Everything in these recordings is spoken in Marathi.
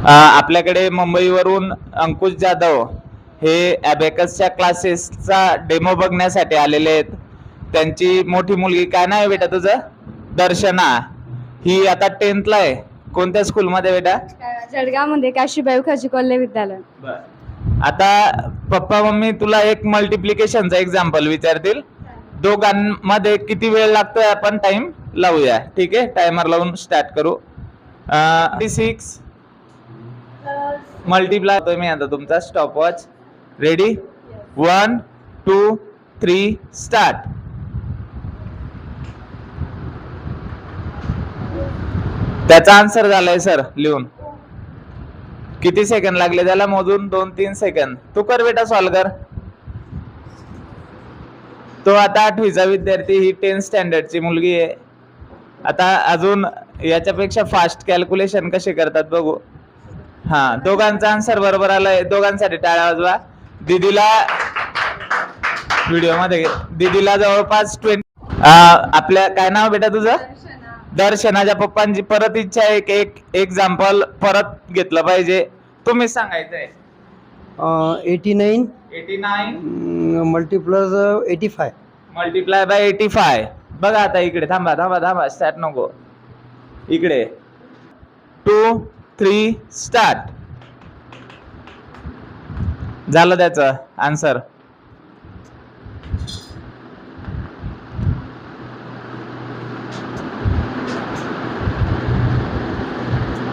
आपल्याकडे मुंबईवरून अंकुश जाधव हे ॲबॅकसच्या क्लासेसचा डेमो बघण्यासाठी आलेले आहेत. त्यांची मोठी मुलगी, काय नाव आहे बेटा तुझं? दर्शना. ही आता 10th ला आहे. कोणत्या स्कूलमध्ये बेटा? जळगावमध्ये काशीबाई उखाजी कॉलेज विद्यालय. आता पप्पा मम्मी तुला एक मल्टिप्लिकेशनचा एक्झाम्पल विचारतील. दोघांमध्ये किती वेळ लागतोय आपण टाइम लावूया. ठीक आहे, टायमर लावून स्टार्ट करू. 6 मल्टिप्लाय होतोय मी आता तुमचा स्टॉपवॉच. रेडी? 1 2 3 स्टार्ट. त्याचा आन्सर झालाय सर लिहून. किती सेकंद लागले त्याला मोजून? 2-3 सेकंद. तू कर बेटा, सॉल्व कर. तो आता 8वीचा विद्यार्थी, ही 10th स्टँडर्डची मुलगी आहे. आता अजून याच्यापेक्षा फास्ट कॅल्क्युलेशन कसे करतात बघू. हा, दोघांचा आन्सर बरोबर आलाय. दोघांसाठी टाळ्या वाजवा. दीदीला व्हिडिओ मध्ये दीदीला जवळपास 20. आपल्या काय नाव बेटा तुझं? दर्शनाच्या पप्पांची परत इच्छा आहे की एक एक्झाम्पल परत घेतलं पाहिजे. तुम्ही सांगायचंय. 89 मल्टिप्लस 85 मल्टिप्लाय बाय 85. बघा आता इकडे. थांबा स्टार्ट नको. इकडे 2 3 स्टार्ट. झालं त्याचं आन्सर.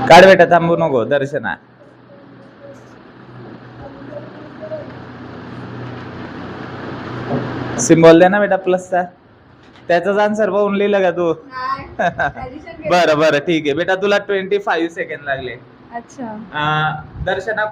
काढ बेटा, थांबू नको. दर्शना सिम्बॉल दे ना बेटा प्लसचा. त्याचाच आन्सर पाहून लिहिलं का तू? बरं ठीक आहे बेटा, तुला 25 सेकंड लागले. अच्छा. दर्शना